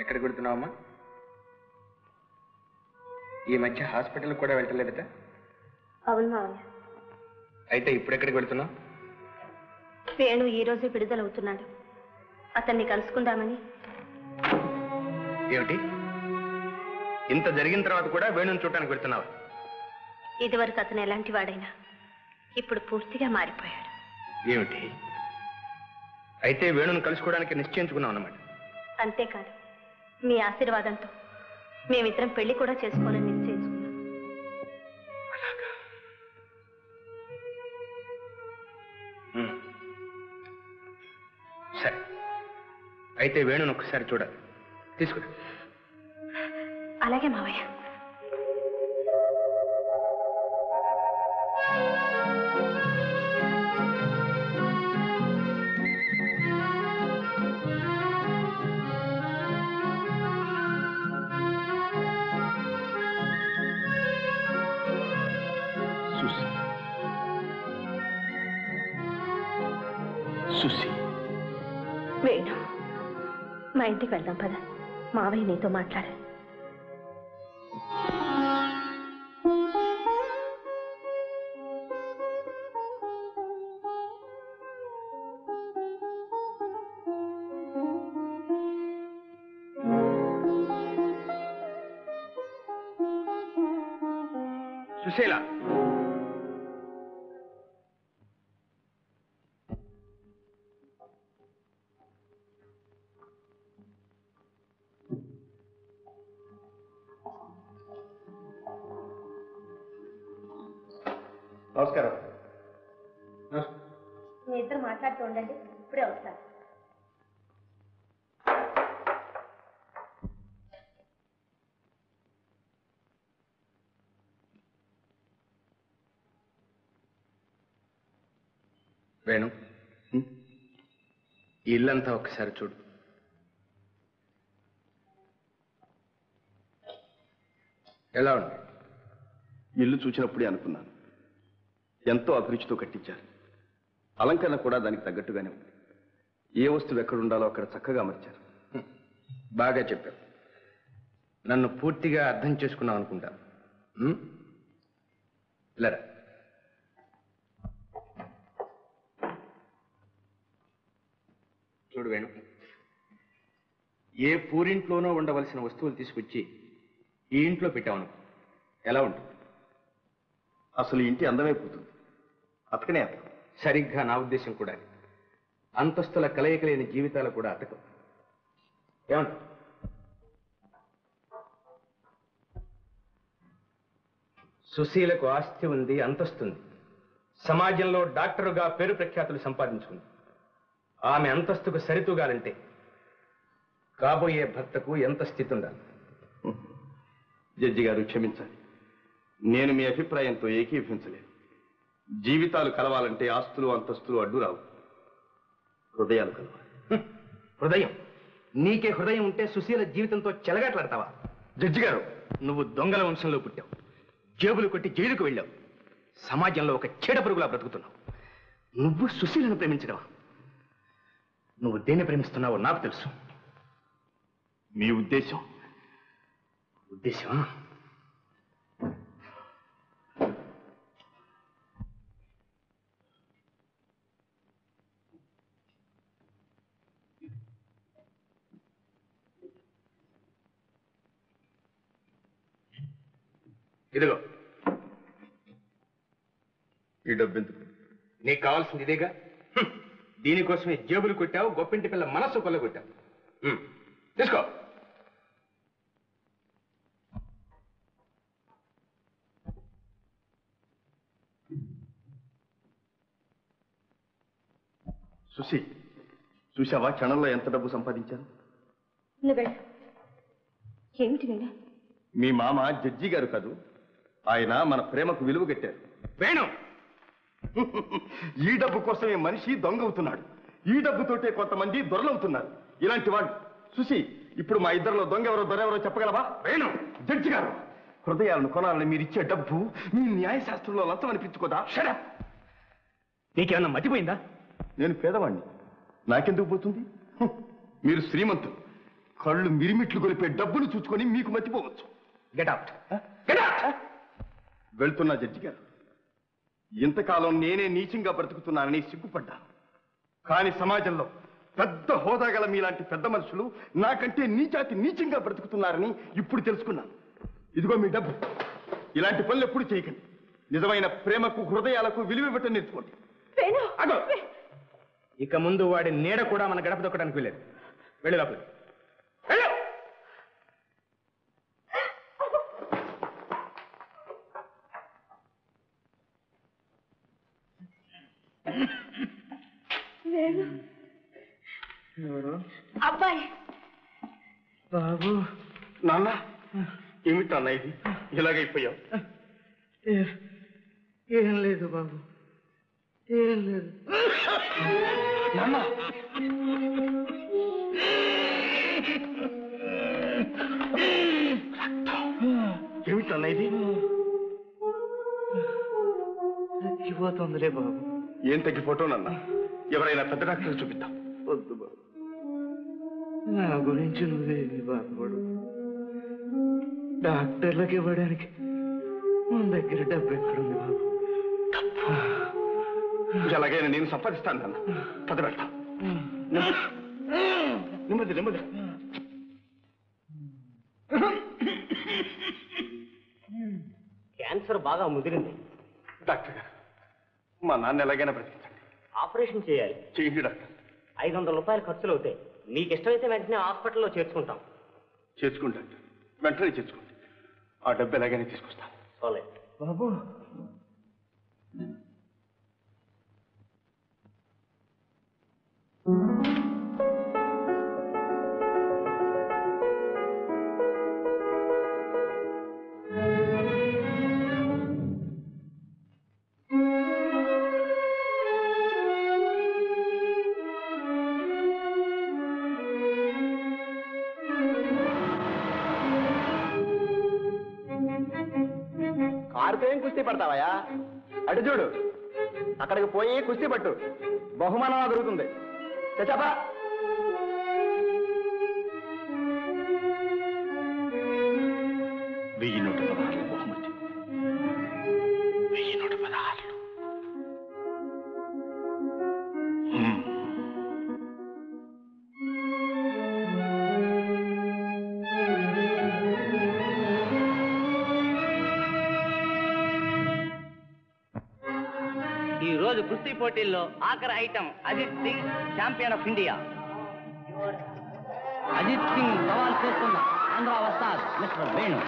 ఎక్కడికి వెళ్తున్నావమ్మా? ఈ మధ్య హాస్పిటల్ కూడా వెళ్ళలేదట? అవును మావయ్య. అయితే ఇప్పుడు ఎక్కడికి వెళ్తున్నావు? వేణు ఈ రోజు విడుదలవుతున్నాడు. అతన్ని కలుసుకుందామని. ఏమిటి, ఇంత జరిగిన తర్వాత కూడా వేణుని చూడటానికి వెళ్తున్నావు? ఇదివరకు అతను ఎలాంటి వాడైనా ఇప్పుడు పూర్తిగా మారిపోయాడు. ఏమిటి, అయితే వేణుని కలుసుకోవడానికి నిశ్చయించుకున్నావు అన్నమాట? అంతేకాదు, మీ ఆశీర్వాదంతో మేమిద్దరం పెళ్లి కూడా చేసుకోవాలని నిశ్చయించుకున్నాం. అలాగా? సరే, అయితే వేణుని ఒక్కసారి చూడాలి, తీసుకురా. అలాగే మావయ్య. సుసి, వేణు, మా ఇంటికి వెళ్దాం పద. మావయ్య నీతో మాట్లాడాలి. సుశీల, నమస్కారం. మీ ఇద్దరు మాట్లాడుతూ ఉండండి, ఇప్పుడే వస్తాను. వేణు, ఈ ఇల్లంతా ఒకసారి చూడు. ఎలా ఉంది? ఇల్లు చూసినప్పుడే అనుకున్నాను, ఎంతో అభిరుచితో కట్టించారు. అలంకరణ కూడా దానికి తగ్గట్టుగానే ఉంది. ఏ వస్తువు ఎక్కడుండాలో అక్కడ చక్కగా అమర్చారు. బాగా చెప్పావు. నన్ను పూర్తిగా అర్థం చేసుకున్నావు అనుకుంటా. ఇలారా. చూడు వేణు, ఏ పూరింట్లోనో ఉండవలసిన వస్తువులు తీసుకొచ్చి ఈ ఇంట్లో పెట్టావు, ఎలా ఉంటుంది? అసలు ఇంటి అందమే పోతుంది. అతకనే అతకం. సరిగ్గా నా ఉద్దేశం కూడా. అంతస్తుల కలయిక లేని జీవితాలు కూడా అతకం. ఏమంట? సుశీలకు ఆస్తి ఉంది, అంతస్తుంది. సమాజంలో డాక్టరుగా పేరు ప్రఖ్యాతులు సంపాదించుకుంది. ఆమె అంతస్తుకు సరితూగాలంటే కాబోయే భర్తకు ఎంత స్థితి ఉండాలి? జడ్జి గారు క్షమించాలి, నేను మీ అభిప్రాయంతో ఏకీభవించలేదు. జీవితాలు కలవాలంటే ఆస్తులు అంతస్తులు అడ్డు రావు, హృదయాలు కలవాలి. హృదయం? నీకే హృదయం ఉంటే సుశీల జీవితంతో చెలగాట్లాడతావా? జడ్జి గారు, నువ్వు దొంగల వంశంలో పుట్టావు, జేబులు కొట్టి జైలుకు వెళ్ళావు, సమాజంలో ఒక చీడపురుగులా బ్రతుకుతున్నావు. నువ్వు సుశీలను ప్రేమించడమా? నువ్వు దేన్ని ప్రేమిస్తున్నావో నాకు తెలుసు. మీ ఉద్దేశం? ఉద్దేశమా? ఇదిగో, ఈ డబ్బెందుకు? నీకు కావాల్సింది ఇదేగా. దీనికోసమే జేబులు కొట్టావు, గొప్పింటి పిల్ల మనస్సు కొల్లగొట్టావు. తీసుకో. సుశీ, చూసావా క్షణంలో ఎంత డబ్బు సంపాదించాను? ఏమిటి వేణు? మీ మామ జడ్జి గారు కాదు, ఆయన మన ప్రేమకు విలువ కట్టారు. వేణు, ఈ డబ్బు కోసమే మనిషి దొంగ అవుతున్నాడు. ఈ డబ్బుతోటే కొంతమంది దొరలవుతున్నారు. ఇలాంటి వాడు సుశీ, ఇప్పుడు మా ఇద్దరిలో దొంగ ఎవరో దొరెవరో చెప్పగలవా? వేణు, జడ్జి గారు, హృదయాలను కొనాలని మీరు ఇచ్చే డబ్బు మీ న్యాయశాస్త్రంలో లంచం అనిపించుకోదా? షడప్! నీకేమన్నా మతిపోయిందా? నేను పేదవాణ్ణి, నాకెందుకు పోతుంది? మీరు శ్రీమంతులు, కళ్ళు మిరిమిట్లు గొలిపే డబ్బులు చూసుకొని మీకు మర్చిపోవచ్చు. Get out. వెళ్తున్నా జడ్జి గారు. ఇంతకాలం నేనే నీచంగా బ్రతుకుతున్నానని సిగ్గుపడ్డాను. కానీ సమాజంలో పెద్ద హోదా గల మీలాంటి పెద్ద మనుషులు నాకంటే నీచాతి నీచంగా బ్రతుకుతున్నారని ఇప్పుడు తెలుసుకున్నాను. ఇదిగో మీ డబ్బు. ఇలాంటి పనులు ఎప్పుడు చేయకండి. నిజమైన ప్రేమకు హృదయాలకు విలువ ఇవ్వటం నేర్చుకోండి. అగో, ఇక ముందు వాడి నీడ కూడా మన గడప దొక్కడానికి వెళ్ళలేదు. వెళ్ళి లోపలికి వెళ్ళు. అబ్బాయి బాబు. నాన్న, ఏమిటి నాన్న ఇది? ఇలాగైపోయావు. ఏం లేదు బాబు, ఏం లేదు. నాన్న, ఏమిటి నాన్న ఇది? తగ్గిపోతుందిలే బాబు. ఏం తగ్గిపోవటం నాన్న? ఎవరైనా పెద్ద డాక్టర్ చూపిద్దాం. వద్దు బాబు, నా గురించి నువ్వేమి బాధపడు. డాక్టర్లకు ఇవ్వడానికి మన దగ్గర డబ్బు ఎక్కడుంది బాబు? ఎలాగైనా నేను సంపాదిస్తాను నాన్న. పద పెడతాం. నెమ్మది నెమ్మది. క్యాన్సర్ బాగా ముదిరింది. డాక్టర్ గారు, మా నాన్న ఎలాగైనా బ్రతికించండి. ఆపరేషన్ చేయాలి. చేయండి డాక్టర్. 500 రూపాయలు ఖర్చులు అవుతాయి. మీకు ఇష్టమైతే వెంటనే హాస్పిటల్లో చేర్చుకుంటాం. చేర్చుకోండి డాక్టర్, వెంటనే చేర్చుకోండి. ఆ డబ్బు ఎలాగైనా తీసుకొస్తాను. సోలే బాబు. కారుతో ఏం కుస్తీ పడతావయ్యా? అటు చూడు, అక్కడికి పోయి కుస్తీ పట్టు. బహుమానం దొరుకుతుంది. చచ్చాపా. వెయ్యి 116 బహుమతి. 1116. ఈ రోజు కుస్తీ పోటీల్లో ఆఖరి item Ajit Singh, champion of India. Ajit Singh సవాల్ చేస్తున్న ఆంధ్ర వస్తాద్ మిస్టర్ వేణు.